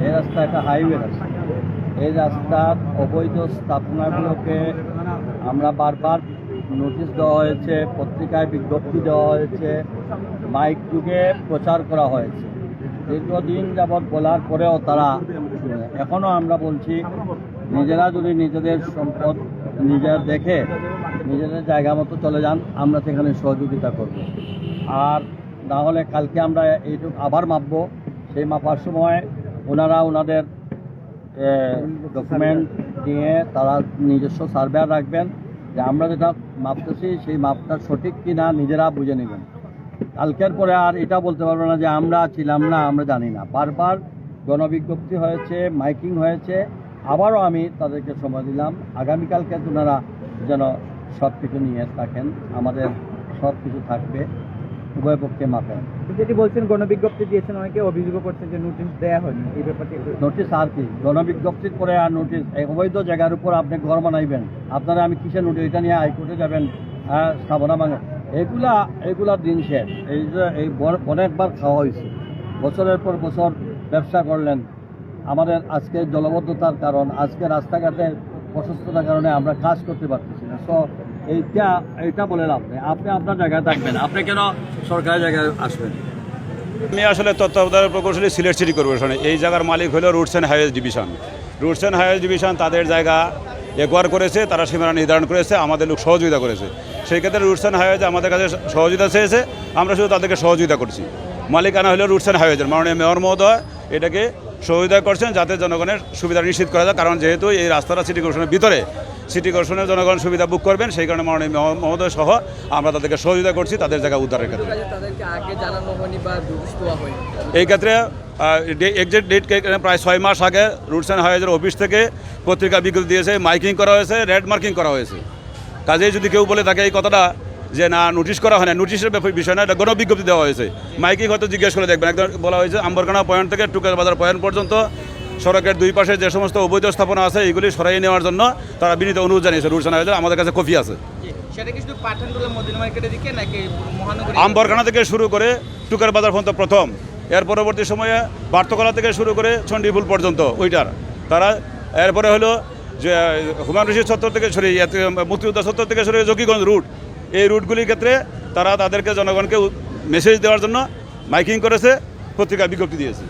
এই রাস্তা একটা হাইওয়ে রাস্তা। এই রাস্তার অবৈধ স্থাপনাগুলোকে আমরা বারবার নোটিশ দেওয়া হয়েছে, পত্রিকায় বিজ্ঞপ্তি দেওয়া হয়েছে, মাইক যুগে প্রচার করা হয়েছে। দীর্ঘদিন যাবৎ বলার পরেও তারা এখনও আমরা বলছি, নিজেরা যদি নিজেদের সম্পদ নিজেরা দেখে নিজেদের জায়গা মতো চলে যান, আমরা সেখানে সহযোগিতা করব। আর না হলে কালকে আমরা এইটুকু আবার মাপব। সেই মাপার সময় ওনারা ওনাদের ডকুমেন্ট নিয়ে তারা নিজস্ব সার্ভেয়ার রাখবেন, যে আমরা যেটা মাপতেছি সেই মাপটা সঠিক কি না নিজেরা বুঝে নেবেন। কালকের পরে আর এটা বলতে পারবো না যে আমরা ছিলাম না, আমরা জানি না। বারবার গণবিজ্ঞপ্তি হয়েছে, মাইকিং হয়েছে, আবারও আমি তাদেরকে সময় দিলাম আগামীকালকে ওনারা যেন সব কিছু নিয়ে থাকেন, আমাদের সব কিছু থাকবে, উভয় পক্ষে মাপেন। যেটি বলছেন গণবিজ্ঞপ্তি দিয়েছেন, অনেকে অভিযোগ করছেন যে নোটিশ দেওয়া হয়নি, এই ব্যাপারটি নোটিশ আর কি, গণবিজ্ঞপ্তির পরে আর নোটিশ? অবৈধ জায়গার উপর আপনি ঘর বানাইবেন, আপনারা আমি কিসের নোটিশ? এটা নিয়ে হাইকোর্টে যাবেন, স্থাপনা ভাঙে, এগুলার দিন শেষ। এই যে এই অনেকবার খাওয়া হয়েছে, বছরের পর বছর ব্যবসা করলেন। আমাদের আজকে জলবদ্ধতার কারণ, আজকে রাস্তাঘাটের প্রশস্ততার কারণে আমরা কাজ করতে পারতেছি না। সো এইটা বলেন, আপনি আপনার জায়গায় থাকবেন, আপনি কেন সরকারি জায়গায় আসবেন? আমি আসলে তত্ত্বাবধায়ক প্রকৌশলী সিলেট সিটি কর্পোরেশনে। এই জায়গার মালিক হলো roots and highways division. Roots and highways division তাদের জায়গা একোয়ার করেছে, তারা সীমানা নির্ধারণ করেছে, আমাদের লোক সহযোগিতা করেছে। সেই ক্ষেত্রে রুটস অ্যান্ড হাইওয়েজ আমাদের কাছে সহযোগিতা চেয়েছে, আমরা শুধু তাদেরকে সহযোগিতা করছি। মালিকানা হলো রুটস অ্যান্ড হাইওয়েজের, মাননীয় মেয়র মহোদয় এটাকে সহযোগিতা করছেন যাতে জনগণের সুবিধা নিশ্চিত করা যায়। কারণ যেহেতু এই রাস্তাটা সিটি কর্পোরেশনের ভিতরে, সিটি কর্পোরেশনের জনগণ সুবিধা বুক করবেন, সেই কারণে মাননীয় মহোদয় সহ আমরা তাদেরকে সহযোগিতা করছি তাদের জায়গা উদ্ধারের ক্ষেত্রে। এই ক্ষেত্রে এক্সাক্ট ডেট প্রায় 6 মাস আগে রুটস অ্যান্ড হাইওয়েজের অফিস থেকে পত্রিকা বিজ্ঞপ্তি দিয়েছে, মাইকিং করা হয়েছে, রেড মার্কিং করা হয়েছে। কাজেই যদি কেউ বলে থাকে এই কথাটা যে না নোটিশ করা হয় না, নোটিশের বিষয় না, এটা গণবিজ্ঞপ্তি দেওয়া হয়েছে। মাইকিং হয়তো জিজ্ঞেস করে দেখবেন। একদম বলা হয়েছে আম্বরখানা পয়েন্ট থেকে টুকের বাজার পয়েন্ট পর্যন্ত সড়কের দুই পাশে যে সমস্ত অবৈধ স্থাপনা আছে এগুলি সরাই নেওয়ার জন্য তারা বিনীত অনুরোধ জানিয়েছে রুটস অ্যান্ড হাইওয়েজের। আমাদের কাছে কপি আছে। আম্বরখানা থেকে শুরু করে টুকের বাজার পর্যন্ত প্রথম, এর পরবর্তী সময়ে বার্তকলা থেকে শুরু করে চণ্ডীপুল পর্যন্ত ওইটার তারা। এরপরে হলো যে হুমায়ুন রশিদ চত্বর থেকে সরিয়ে মুক্তিযোদ্ধা চত্বর থেকে সরিয়ে জকিগঞ্জ রুট, এই রুটগুলির ক্ষেত্রে তারা তাদেরকে জনগণকে মেসেজ দেওয়ার জন্য মাইকিং করেছে, পত্রিকা বিজ্ঞপ্তি দিয়েছে।